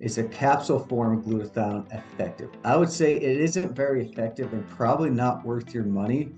Is a capsule form of glutathione effective? I would say it isn't very effective and probably not worth your money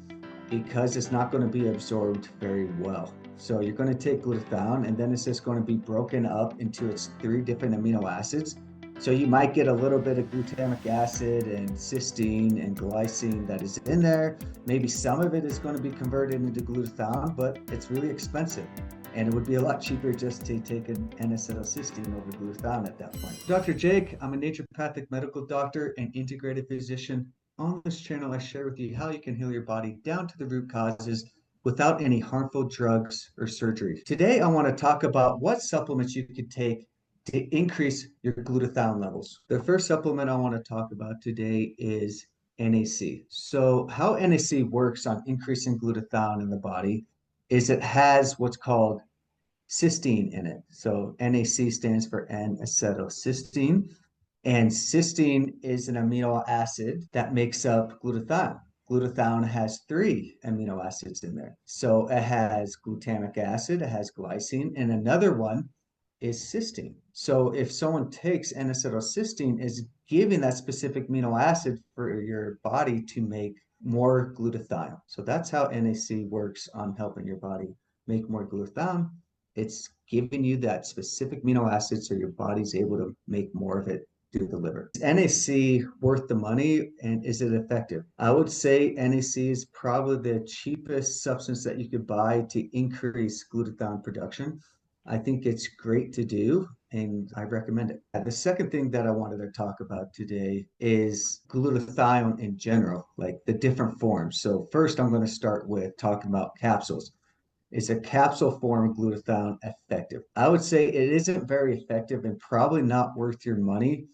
because it's not going to be absorbed very well. So you're going to take glutathione and then it's just going to be broken up into its three different amino acids. So you might get a little bit of glutamic acid and cysteine and glycine that is in there. Maybe some of it is going to be converted into glutathione, but it's really expensive. And it would be a lot cheaper just to take an N-acetylcysteine over glutathione at that point. Dr. Jake, I'm a naturopathic medical doctor and integrative physician. On this channel, I share with you how you can heal your body down to the root causes without any harmful drugs or surgery. Today, I want to talk about what supplements you could take to increase your glutathione levels. The first supplement I want to talk about today is NAC. So how NAC works on increasing glutathione in the body is it has what's called cysteine in it. So NAC stands for N-acetylcysteine. And cysteine is an amino acid that makes up glutathione. Glutathione has three amino acids in there. So it has glutamic acid, it has glycine, and another one is cysteine. So if someone takes N-acetylcysteine, is giving that specific amino acid for your body to make more glutathione. So that's how NAC works on helping your body make more glutathione. It's giving you that specific amino acid so your body's able to make more of it through the liver. Is NAC worth the money and is it effective? I would say NAC is probably the cheapest substance that you could buy to increase glutathione production. I think it's great to do and I recommend it. The second thing that I wanted to talk about today is glutathione in general, like the different forms. So first I'm going to start with talking about capsules. Is a capsule form of glutathione effective? I would say it isn't very effective and probably not worth your money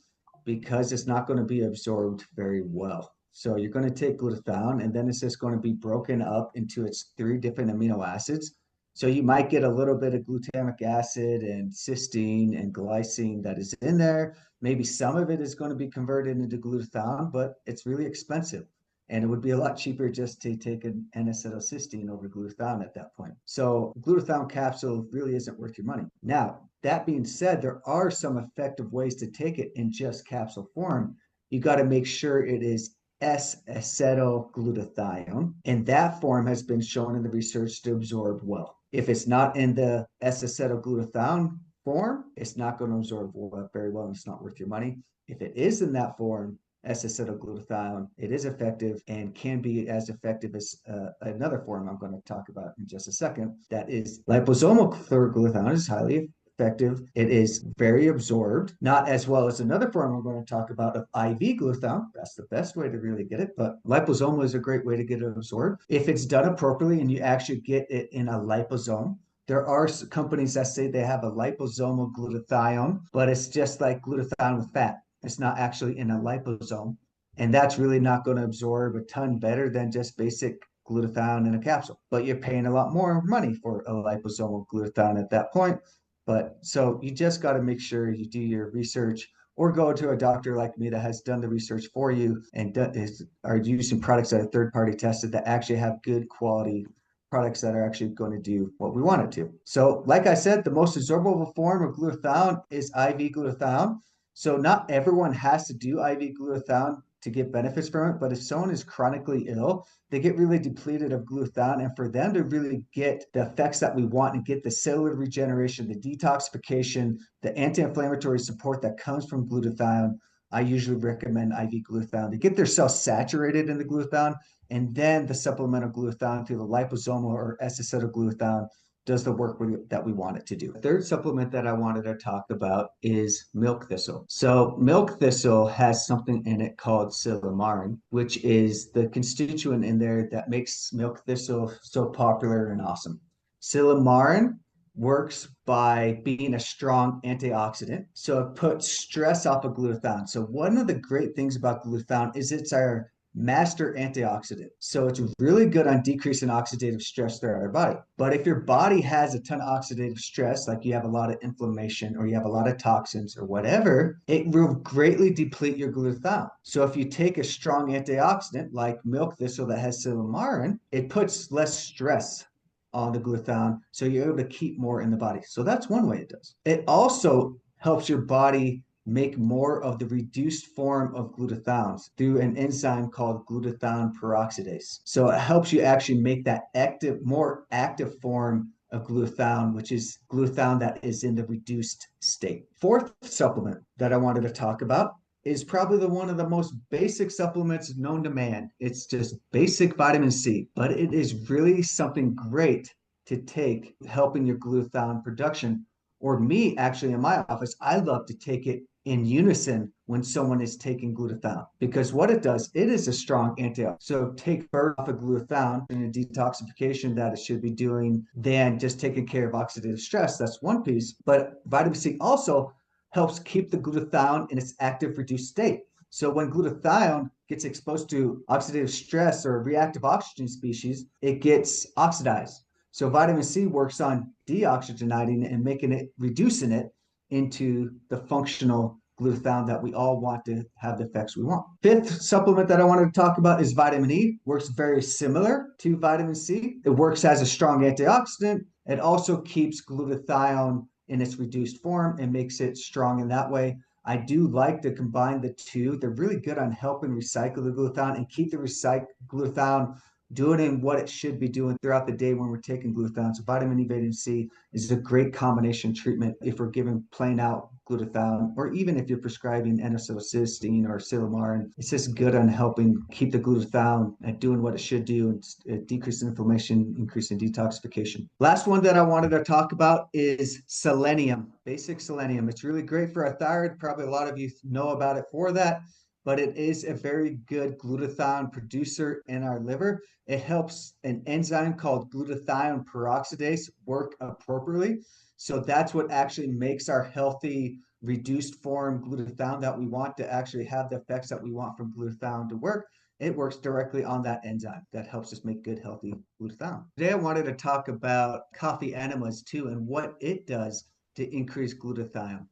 because it's not going to be absorbed very well. So you're going to take glutathione and then it's just going to be broken up into its three different amino acids. So you might get a little bit of glutamic acid and cysteine and glycine that is in there. Maybe some of it is going to be converted into glutathione, but it's really expensive. And it would be a lot cheaper just to take an N-acetylcysteine over glutathione at that point. So glutathione capsule really isn't worth your money. Now, that being said, there are some effective ways to take it in just capsule form. You got to make sure it is S-acetylglutathione, and that form has been shown in the research to absorb well. If it's not in the S-acetylglutathione form, it's not going to absorb very well and it's not worth your money. If it is in that form, S-acetylglutathione, it is effective and can be as effective as another form I'm going to talk about in just a second. That is liposomal glutathione is highly effective. It is very absorbed, not as well as another form I'm going to talk about of IV glutathione. That's the best way to really get it, but liposomal is a great way to get it absorbed. If it's done appropriately and you actually get it in a liposome, there are companies that say they have a liposomal glutathione, but it's just like glutathione with fat. It's not actually in a liposome. And that's really not going to absorb a ton better than just basic glutathione in a capsule. But you're paying a lot more money for a liposomal glutathione at that point. But so you just got to make sure you do your research or go to a doctor like me that has done the research for you and are using products that are third party tested that actually have good quality products that are actually going to do what we want it to. So, like I said, the most absorbable form of glutathione is IV glutathione. So not everyone has to do IV glutathione to get benefits from it, but if someone is chronically ill, they get really depleted of glutathione. And for them to really get the effects that we want and get the cellular regeneration, the detoxification, the anti-inflammatory support that comes from glutathione, I usually recommend IV glutathione to get their cells saturated in the glutathione, and then the supplemental glutathione through the liposomal or S-acetylglutathione does the work that we want it to do. The third supplement that I wanted to talk about is milk thistle. So milk thistle has something in it called silymarin, which is the constituent in there that makes milk thistle so popular and awesome. Silymarin works by being a strong antioxidant. So it puts stress off of glutathione. So one of the great things about glutathione is it's our master antioxidant. So it's really good on decreasing oxidative stress throughout our body. But if your body has a ton of oxidative stress, like you have a lot of inflammation or you have a lot of toxins or whatever, it will greatly deplete your glutathione. So if you take a strong antioxidant like milk thistle that has silymarin, it puts less stress on the glutathione, so you're able to keep more in the body. So that's one way it does. It also helps your body make more of the reduced form of glutathiones through an enzyme called glutathione peroxidase. So it helps you actually make that active, more active form of glutathione, which is glutathione that is in the reduced state. Fourth supplement that I wanted to talk about is probably one of the most basic supplements known to man. It's just basic vitamin C, but it is really something great to take, helping your glutathione production. Or me, actually, in my office, I love to take it in unison when someone is taking glutathione, because what it does, it is a strong antioxidant. So take burden off of glutathione in a detoxification that it should be doing than just taking care of oxidative stress. That's one piece. But vitamin C also helps keep the glutathione in its active reduced state. So when glutathione gets exposed to oxidative stress or reactive oxygen species, it gets oxidized. So vitamin C works on deoxygenating and making it, reducing it into the functional glutathione that we all want to have the effects we want. Fifth supplement that I wanted to talk about is vitamin E. Works very similar to vitamin C. It works as a strong antioxidant. It also keeps glutathione in its reduced form and makes it strong in that way. I do like to combine the two. They're really good on helping recycle the glutathione and keep the recycled glutathione doing it what it should be doing throughout the day when we're taking glutathione. So vitamin E, vitamin C is a great combination treatment if we're giving plain out glutathione, or even if you're prescribing N-acetylcysteine or silymarin. It's just good on helping keep the glutathione and doing what it should do, and decreasing inflammation, increasing detoxification. Last one that I wanted to talk about is selenium, basic selenium. It's really great for our thyroid. Probably a lot of you know about it for that, but it is a very good glutathione producer in our liver. It helps an enzyme called glutathione peroxidase work appropriately. So that's what actually makes our healthy reduced form glutathione that we want to actually have the effects that we want from glutathione to work. It works directly on that enzyme that helps us make good, healthy glutathione. Today, I wanted to talk about coffee enemas too and what it does to increase glutathione.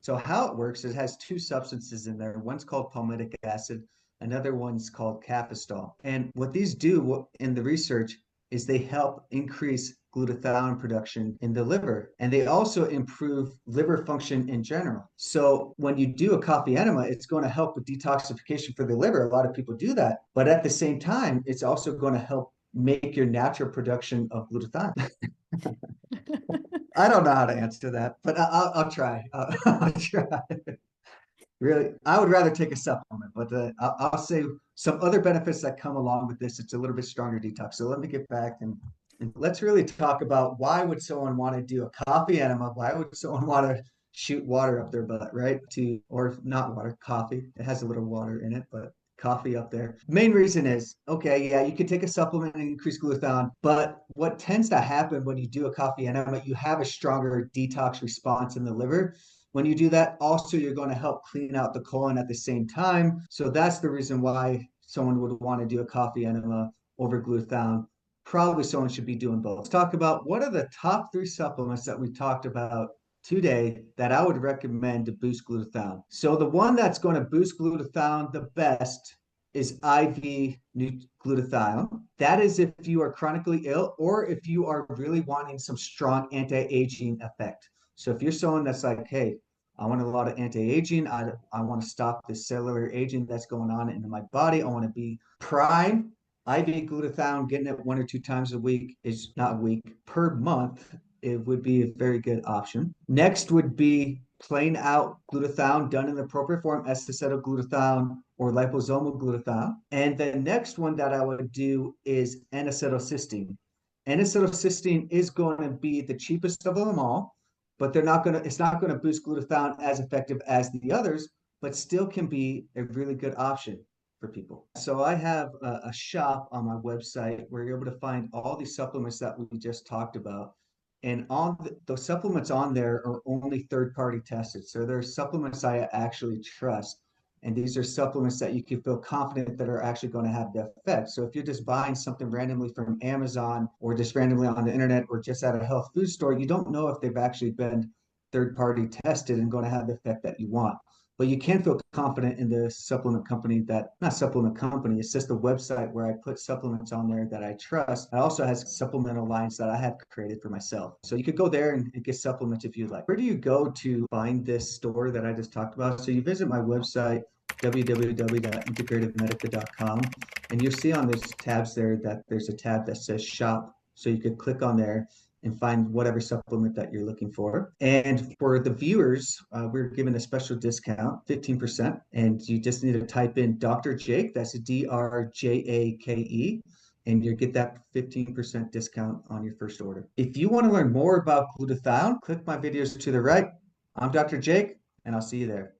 So how it works, it has two substances in there. One's called palmitic acid, another one's called cafestol. And what these do in the research is they help increase glutathione production in the liver, and they also improve liver function in general. So when you do a coffee enema, it's going to help with detoxification for the liver. A lot of people do that, but at the same time, it's also going to help make your natural production of glutathione. I don't know how to answer that, but I'll try. I'll try. Really, I would rather take a supplement, but I'll say some other benefits that come along with this. It's a little bit stronger detox. So let me get back and let's really talk about why would someone want to do a coffee enema? Why would someone want to shoot water up their butt, right? Or not water, coffee. It has a little water in it, but coffee up there. Main reason is, okay, yeah, you can take a supplement and increase glutathione, but what tends to happen when you do a coffee enema, you have a stronger detox response in the liver. When you do that, also you're going to help clean out the colon at the same time. So that's the reason why someone would want to do a coffee enema over glutathione. Probably someone should be doing both. Let's talk about what are the top 3 supplements that we talked about today that I would recommend to boost glutathione. So the one that's going to boost glutathione the best is IV glutathione. That is if you are chronically ill or if you are really wanting some strong anti-aging effect. So if you're someone that's like, hey, I want a lot of anti-aging, I want to stop the cellular aging that's going on in my body, I want to be prime, IV glutathione, getting it 1 or 2 times a week is not a week, per month, it would be a very good option. Next would be plain out glutathione done in the appropriate form, S-acetylglutathione or liposomal glutathione. And the next one that I would do is N-acetylcysteine. N-acetylcysteine is going to be the cheapest of them all, but it's not going to boost glutathione as effective as the others, but still can be a really good option for people. So I have a shop on my website where you're able to find all these supplements that we just talked about. And on the supplements on there are only third-party tested. So there are supplements I actually trust. And these are supplements that you can feel confident that are actually going to have the effect. So if you're just buying something randomly from Amazon or just randomly on the internet or just at a health food store, you don't know if they've actually been third-party tested and going to have the effect that you want. but you can feel confident in the supplement company that, not supplement company, it's just a website where I put supplements on there that I trust. It also has supplemental lines that I have created for myself. So you could go there and get supplements if you'd like. Where do you go to find this store that I just talked about? So you visit my website, www.integrativemedica.com, and you'll see on those tabs there that there's a tab that says shop. So you could click on there and find whatever supplement that you're looking for. And for the viewers, we're giving a special discount, 15%. And you just need to type in Dr. Jake, that's DRJAKE, and you get that 15% discount on your first order. If you want to learn more about glutathione, click my videos to the right. I'm Dr. Jake, and I'll see you there.